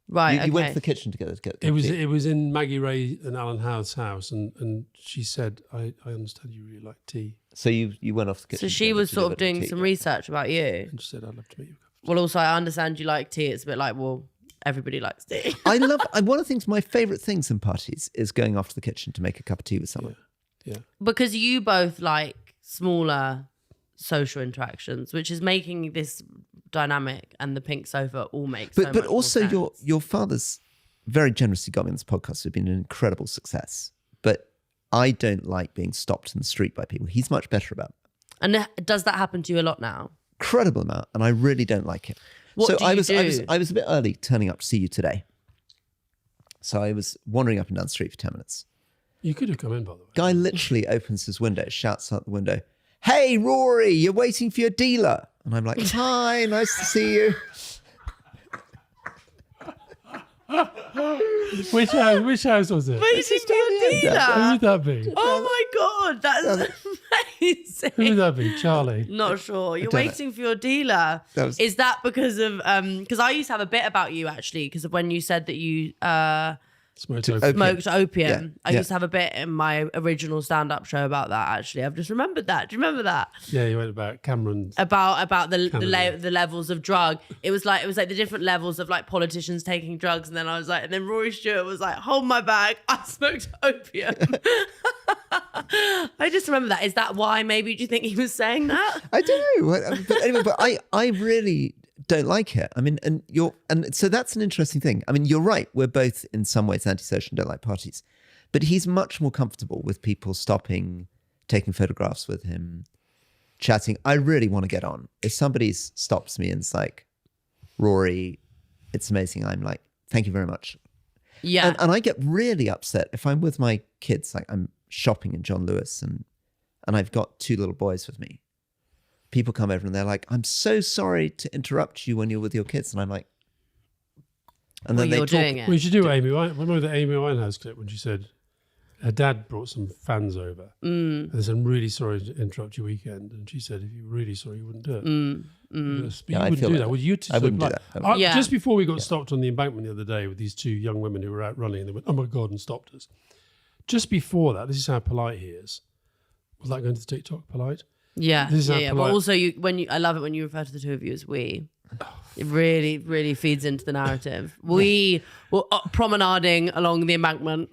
Right, You went okay. to the kitchen together to get It was in Maggie Ray and Alan Howard's house, and she said, I understand you really like tea. So you went off the kitchen. So she together was to sort of deliver doing tea. some research about you. And she said, I'd love to meet you. Well, also, I understand you like tea. It's a bit like, well, everybody likes tea. One of the things, my favourite things in parties is going off to the kitchen to make a cup of tea with someone. Yeah. Because you both like smaller social interactions, which is making this dynamic and the pink sofa all make so But much more also sense. your father's very generously got me on this podcast. It's been an incredible success. But I don't like being stopped in the street by people. He's much better about it. And does that happen to you a lot now? Incredible amount, and I really don't like it. What so do I you was do? I was a bit early turning up to see you today. So I was wandering up and down the street for 10 minutes. You could have come in, by the way. Guy literally opens his window, shouts out the window, "Hey Rory, you're waiting for your dealer." And I'm like, "Hi, nice to see you." Which house was it? Waiting for your Who dealer. would that be? Oh my God, that's Who amazing. would that be? Charlie. Not sure. You're don't know. waiting for your dealer. Is that because of because I used to have a bit about you actually because of when you said that you Smoked opium. smoked opium. Yeah, I yeah. used to have a bit in my original stand-up show about that actually. I've just remembered that. Do you remember that? Yeah, you went about Cameron. About the Canada. levels of drug. It was like the different levels of like politicians taking drugs, and then I was like, and then Rory Stewart was like, "Hold my bag, I smoked opium." I just remember that. Is that why? Maybe do you think he was saying that? I don't know. But anyway, I really don't like it. I mean, and so that's an interesting thing. I mean, you're right. We're both in some ways antisocial and don't like parties. But he's much more comfortable with people stopping, taking photographs with him, chatting. I really want to get on. If somebody stops me and is like, "Rory, it's amazing," I'm like, "Thank you very much." Yeah. And I get really upset if I'm with my kids, like I'm shopping in John Lewis and I've got two little boys with me. People come over and they're like, "I'm so sorry to interrupt you when you're with your kids." And I'm like, and Well, then they you're talk. doing it. We should do Amy. Remember the Amy Winehouse clip when she said her dad brought some fans over and they said, "I'm really sorry to interrupt your weekend." And she said, "If you're really sorry, you wouldn't do it." Yes, but Yeah, you I wouldn't feel do like that. that. Well, you I wouldn't do that. Yeah. Just before we got stopped on the embankment the other day with these two young women who were out running, and they went, "Oh my God," and stopped us. Just before that, this is how polite he is. Was that going to the TikTok polite? Yeah, This is how yeah. But polite- also, I love it when you refer to the two of you as we. It really, really feeds into the narrative. We were promenading along the embankment,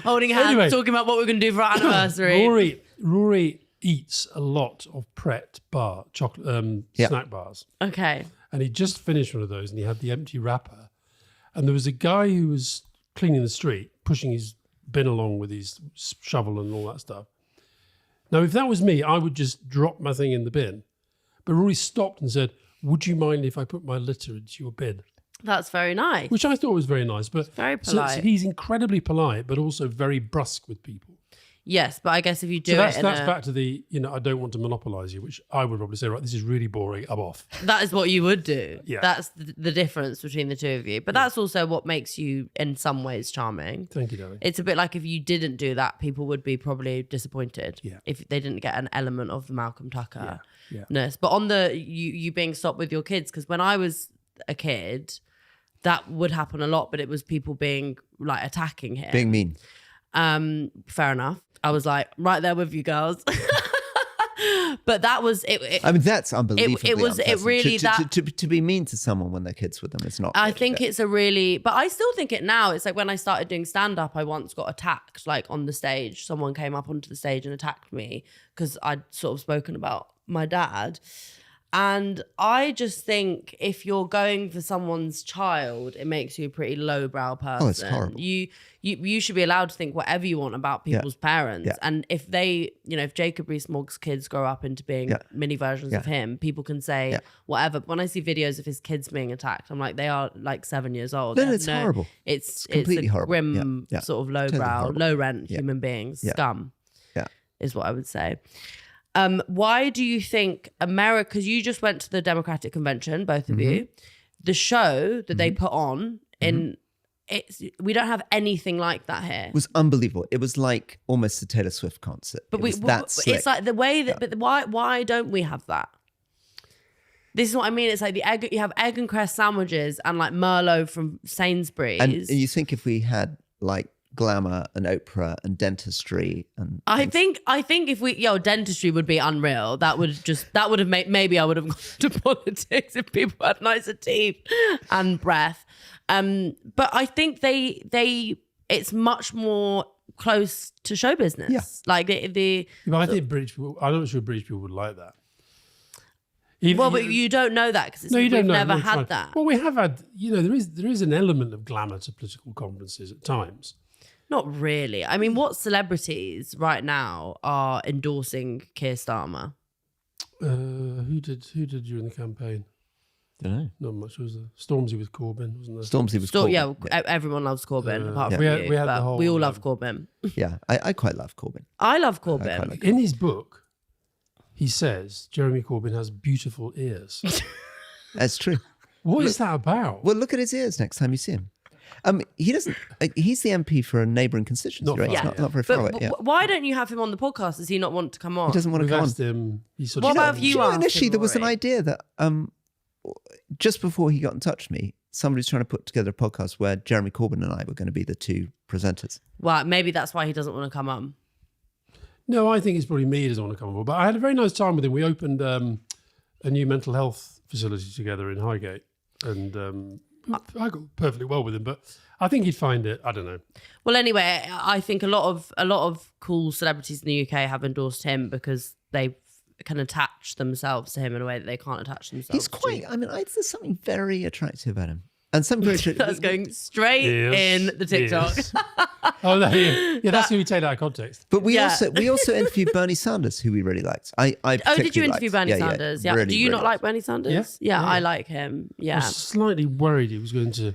holding hands, Anyway. talking about what we're going to do for our anniversary. Rory eats a lot of Pret bar chocolate Yeah. snack bars, Okay. and he just finished one of those, and he had the empty wrapper, and there was a guy who was cleaning the street, pushing his bin along with his shovel and all that stuff. Now, if that was me, I would just drop my thing in the bin. But Rory stopped and said, "Would you mind if I put my litter into your bin?" That's very nice. Which I thought was very nice. But Very so polite. he's incredibly polite, but also very brusque with people. Yes, but I guess if you do So that's it, back to the, I don't want to monopolise you, which I would probably say, right, this is really boring, I'm off. that is what you would do. Yeah. That's the difference between the two of you. But that's also what makes you, in some ways, charming. Thank you, darling. It's a bit like if you didn't do that, people would be probably disappointed Yeah. if they didn't get an element of the Malcolm Tucker Yeah. ness. But on the you being stopped with your kids, because when I was a kid, that would happen a lot, but it was people being like attacking him. Being mean. Fair enough. I was like right there with you girls. But that was it. I mean, that's unbelievably it unpleasant. really to be mean to someone when their kids with them is not. I good. think it's a really, but I still think it now. It's like when I started doing stand up, I once got attacked like on the stage. Someone came up onto the stage and attacked me because I'd sort of spoken about my dad. And I just think if you're going for someone's child, it makes you a pretty lowbrow person. Oh, it's horrible. You should be allowed to think whatever you want about people's parents. Yeah. And if they, if Jacob Rees-Mogg's kids grow up into being mini versions of him, people can say whatever. When I see videos of his kids being attacked, I'm like, they are like 7 years old. No, it's horrible. It's completely a horrible. grim sort of lowbrow, Totally low-rent human beings, scum. Yeah. Is what I would say. Why do you think America, because you just went to the Democratic Convention, both of you, the show that they put on we don't have anything like that here. It was unbelievable. It was like almost a Taylor Swift concert. But it's like the way that, but why don't we have that? This is what I mean. It's like you have egg and cress sandwiches and like Merlot from Sainsbury's. And you think if we had like glamour and Oprah and dentistry and I think if dentistry would be unreal. That would have made, maybe I would have gone to politics if people had nicer teeth and breath. But I think it's much more close to show business. Yeah. Like But I think British people, I'm not sure British people would like that. But you don't know that because we've never had that. Well, we have had, there is an element of glamour to political conferences at times. Not really. I mean, what celebrities right now are endorsing Keir Starmer? Who did during the campaign? Don't know. Not much. It was Stormzy with Corbyn, wasn't there? Stormzy was Corbyn. Yeah, everyone loves Corbyn apart from we you. had the whole, we all love Corbyn. Yeah, I quite love Corbyn. I love Corbyn. In his book, he says Jeremy Corbyn has beautiful ears. That's true. What is that about? Well, look at his ears next time you see him. He doesn't. He's the MP for a neighbouring constituency, right? far, It's not very far away. Yeah. Why don't you have him on the podcast? Does he not want to come on? He doesn't want We've to come on. asked him. What about if you asked initially him, there was an Rory? idea that just before he got in touch with me, somebody was trying to put together a podcast where Jeremy Corbyn and I were going to be the two presenters. Well, maybe that's why he doesn't want to come on. No, I think it's probably me who doesn't want to come on board. But I had a very nice time with him. We opened a new mental health facility together in Highgate, and I got perfectly well with him. But I think he'd find it. I don't know. Well, anyway, I think a lot of cool celebrities in the UK have endorsed him because they can attach themselves to him in a way that they can't attach themselves. He's quite. to. I mean, there's something very attractive about him, and some very. That's going straight in the TikTok. Yes. Oh no, yeah, that's who we take out of context. But we also interviewed Bernie Sanders, who we really liked. I Did you interview liked. Bernie Sanders? Yeah. Really, Do you really not like Bernie Sanders? Yeah, I like him. I Yeah. was slightly worried he was going to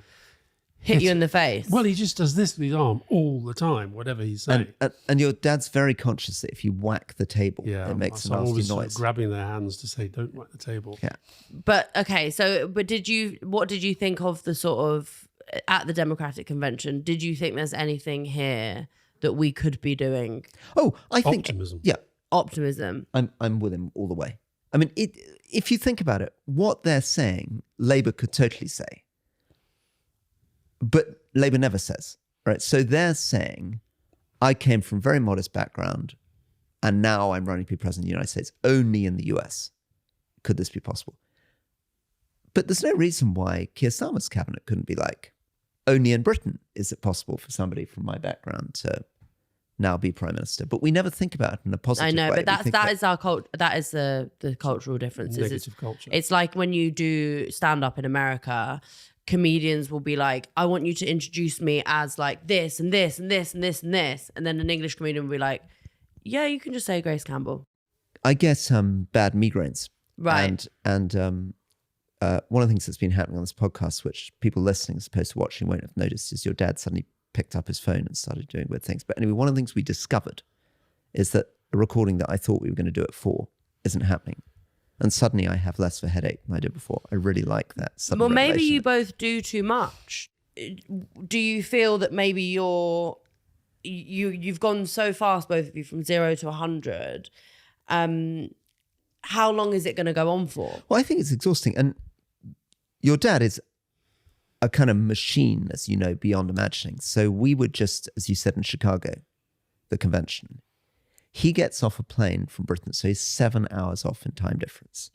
Hit you in the face. Well, he just does this with his arm all the time, whatever he's saying. And your dad's very conscious that if you whack the table, it makes a I'm nasty always noise. grabbing their hands to say, "Don't whack the table." Yeah. But okay, what did you think of the sort of at the Democratic Convention? Did you think there's anything here that we could be doing? Oh, I think Optimism. Yeah, Optimism. I'm with him all the way. I mean, if you think about it, what they're saying, Labour could totally say, but Labour never says, right? So they're saying, I came from a very modest background, and now I'm running to be president of the United States. Only in the US could this be possible. But there's no reason why Keir Starmer's cabinet couldn't be like, only in Britain is it possible for somebody from my background to now be prime minister. But we never think about it in a positive way. I know, We but think that is our culture. That is the cultural difference. Negative culture. It's like when you do stand up in America, comedians will be like, I want you to introduce me as like this and this and this and this and this. And then an English comedian will be like, yeah, you can just say Grace Campbell. I get bad migraines. Right. And one of the things that's been happening on this podcast, which people listening as opposed to watching won't have noticed, is your dad suddenly picked up his phone and started doing weird things. But anyway, one of the things we discovered is that a recording that I thought we were going to do at 4 isn't happening. And suddenly I have less of a headache than I did before. I really like that. Well, maybe you both do too much. Do you feel that maybe you've gone so fast, both of you, from 0 to 100? How long is it going to go on for? Well, I think it's exhausting. And your dad is a kind of machine, as you know, beyond imagining. So we would just, as you said in Chicago, the convention, he gets off a plane from Britain, so he's 7 hours off in time difference.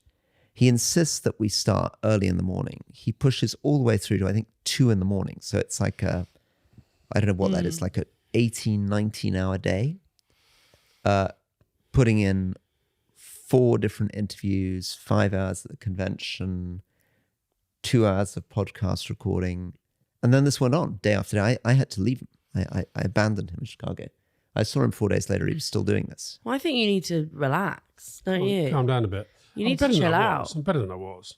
He insists that we start early in the morning. He pushes all the way through to, I think, 2 in the morning. So it's like I don't know what that is, like a 18, 19 hour day, putting in 4 different interviews, 5 hours at the convention, 2 hours of podcast recording. And then this went on day after day. I had to leave him. I abandoned him in Chicago. I saw him 4 days later. He was still doing this. Well, I think you need to relax, don't you? Calm down a bit. You need to chill out. I'm better than I was.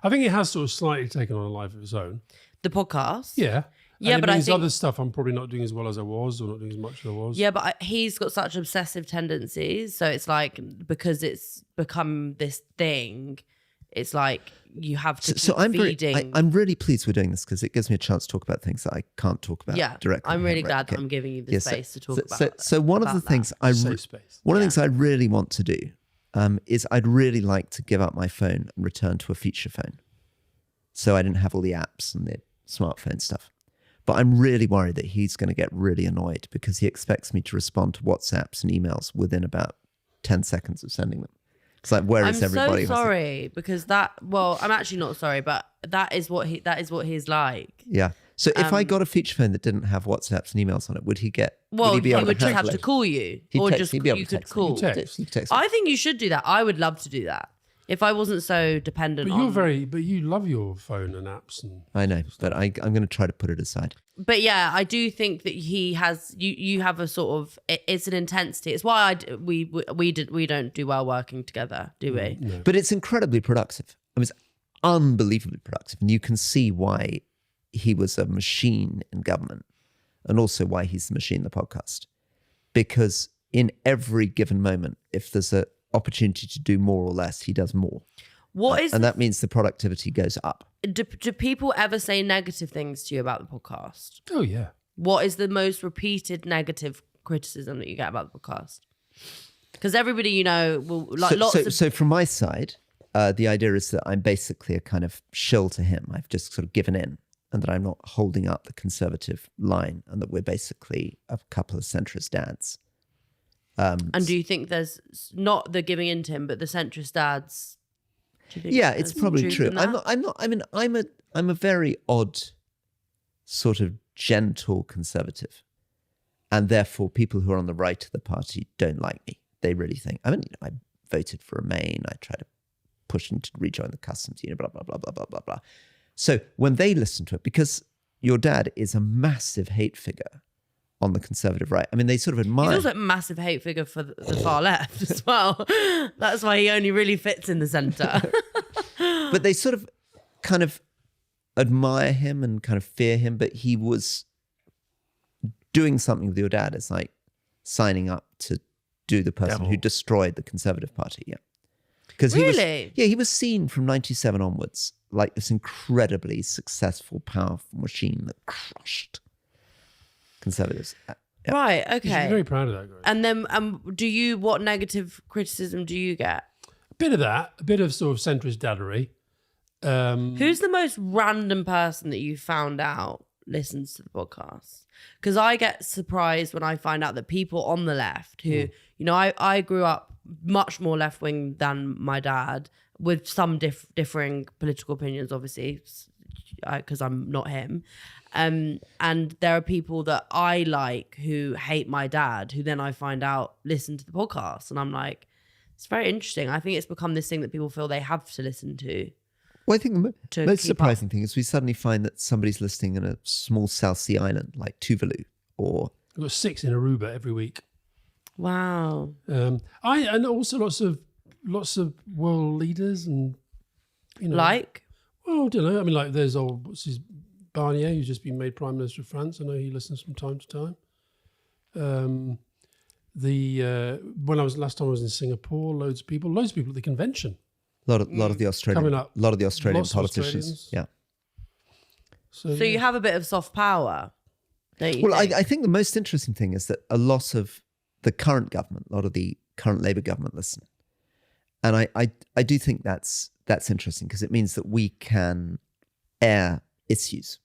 I think it has sort of slightly taken on a life of its own. The podcast? Yeah. Yeah, and but it I means think other stuff I'm probably not doing as well as I was, or not doing as much as I was. Yeah, but he's got such obsessive tendencies. So it's like, because it's become this thing, it's like you have to keep feeding. I'm really pleased we're doing this because it gives me a chance to talk about things that I can't talk about directly. I'm really glad that I'm giving you the space to talk about. So one of the things one of the things I really want to do is I'd really like to give up my phone and return to a feature phone. So I didn't have all the apps and the smartphone stuff. But I'm really worried that he's going to get really annoyed because he expects me to respond to WhatsApps and emails within about 10 seconds of sending them. It's like, where is everybody? I'm so sorry because I'm actually not sorry, but that is what he's like. Yeah. So if I got a feature phone that didn't have WhatsApps and emails on it, would he get? Well, would he would just have to call you, or just you could call. I think you should do that. I would love to do that. If I wasn't so dependent But you love your phone and apps. I know, but I'm going to try to put it aside. But yeah, I do think that he has, you have a sort of, it's an intensity. It's why we don't do well working together, do we? No. But it's incredibly productive. I mean, it's unbelievably productive. And you can see why he was a machine in government and also why he's the machine in the podcast. Because in every given moment, if there's an opportunity to do more or less, he does more. And that means the productivity goes up. Do people ever say negative things to you about the podcast? Oh, yeah. What is the most repeated negative criticism that you get about the podcast? Because everybody, you know, will So from my side, the idea is that I'm basically a kind of shill to him. I've just sort of given in, and that I'm not holding up the conservative line, and that we're basically a couple of centrist dads. And do you think there's not the giving in to him, but the centrist dads? Yeah, it's probably true. I'm a very odd, sort of gentle conservative, and therefore people who are on the right of the party don't like me. They really think. I voted for Remain. I try to push him to rejoin the customs union. Blah blah blah blah blah blah blah. So when they listen to it, because your dad is a massive hate figure on the conservative right. I mean, they sort of admire. He's also a massive hate figure for the far left as well. That's why he only really fits in the centre. But they sort of kind of admire him and kind of fear him. But he was doing something with your dad. It's like signing up to do the person who destroyed the Conservative Party. Yeah. Because he was seen from 97 onwards like this incredibly successful, powerful machine that crushed Conservatives. Yeah. Right, okay. You should be very proud of that, guy. And then what negative criticism do you get? A bit of that, a bit of sort of centrist daddery. Who's the most random person that you found out listens to the podcast? Because I get surprised when I find out that people on the left who, you know, I grew up much more left-wing than my dad with some differing political opinions, obviously, because I'm not him. And there are people that I like who hate my dad, who then I find out listen to the podcast. And I'm like, it's very interesting. I think it's become this thing that people feel they have to listen to. Well, I think the most surprising thing is we suddenly find that somebody's listening in a small South Sea island like Tuvalu or... We've got 6 in Aruba every week. Wow. And also lots of world leaders and, you know... Like? Well, I don't know. I mean, like there's Barnier, who's just been made Prime Minister of France. I know he listens from time to time. Last time I was in Singapore, loads of people at the convention. A lot of the Australian, coming up. A lot of the Australian Lots politicians. Yeah. So you have a bit of soft power, don't you? Well, I think the most interesting thing is that a lot of the current government, a lot of the current Labour government listen. And I do think that's interesting because it means that we can air issues.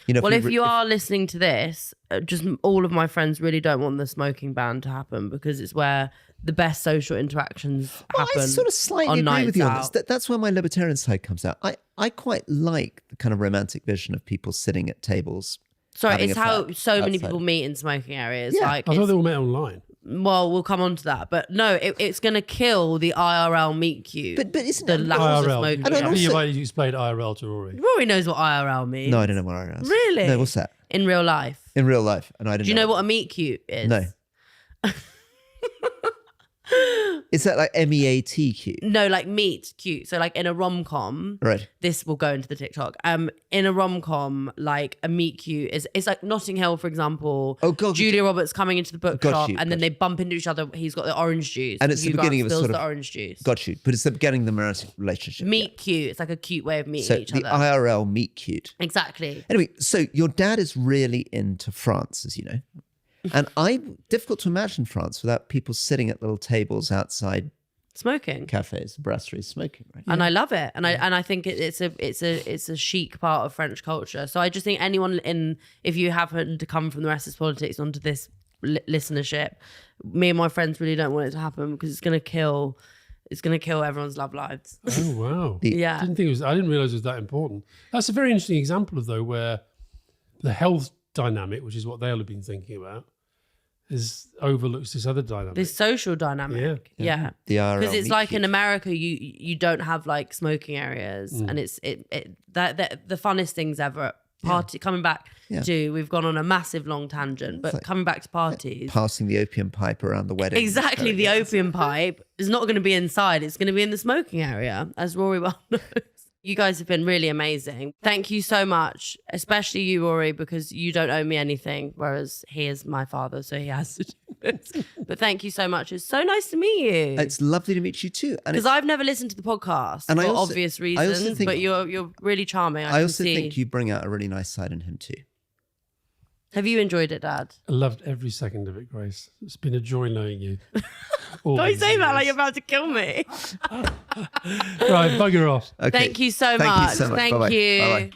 You know, if you are listening to this, just all of my friends really don't want the smoking ban to happen because it's where the best social interactions happen. I sort of slightly agree with you on this. That's where my libertarian side comes out. I quite like the kind of romantic vision of people sitting at tables. Sorry, it's how so many people meet in smoking areas. Yeah. Like I thought they all met online. Well, we'll come on to that. But no, it's going to kill the IRL meet cute. But isn't the it lack of IRL? smoking. And I think also- you might explain IRL to Rory. Rory knows what IRL means. No, I don't know what IRL is. Really? No, what's that? In real life. In real life. And I don't Do you know what a meet cute is? No. Is that like MEATQ? No, like meet cute. So like in a rom-com, Right. this will go into the TikTok. In a rom-com, like a meet cute is like Notting Hill, for example. Oh, God. Julia Roberts coming into the Got bookshop, you, and then got they bump into each other. He's got the orange juice, And it's the Hugh beginning Grant of a spills sort of- the orange juice. Got you. But it's the beginning of the romantic relationship. Meet cute. It's like a cute way of meeting So each the other. IRL meet cute. Exactly. Anyway, so your dad is really into France, as you know. And difficult to imagine France without people sitting at little tables outside Smoking. cafes, brasseries, smoking, right? And I love it, and I think it's a chic part of French culture. So I just think if you happen to come from the rest of politics onto this listenership, me and my friends really don't want it to happen because it's gonna kill everyone's love lives. Oh wow! Yeah. I didn't realize it was that important. That's a very interesting example of though where the health dynamic, which is what they'll have been thinking about, overlooks this other dynamic. This social dynamic, yeah. The IRL Because it's meet like cute. in America, you don't have like smoking areas, and it's that the funnest things ever. Coming back to, we've gone on a massive long tangent, but coming back to parties. Passing the opium pipe around the wedding. Exactly, the opium pipe is not going to be inside; it's going to be in the smoking area, as Rory well knows. You guys have been really amazing. Thank you so much, especially you, Rory, because you don't owe me anything, whereas he is my father, so he has to do this. But thank you so much. It's so nice to meet you. It's lovely to meet you too. And Because I've never listened to the podcast And for I also- obvious I also reasons, think- but you're really charming. I can also see. think you bring out a really nice side in him too. Have you enjoyed it, Dad? I loved every second of it, Grace. It's been a joy knowing you. Don't say that like you're about to kill me. Right, bugger off. Okay. Thank you so Thank you much. so much. Thank Bye-bye. you. Bye-bye.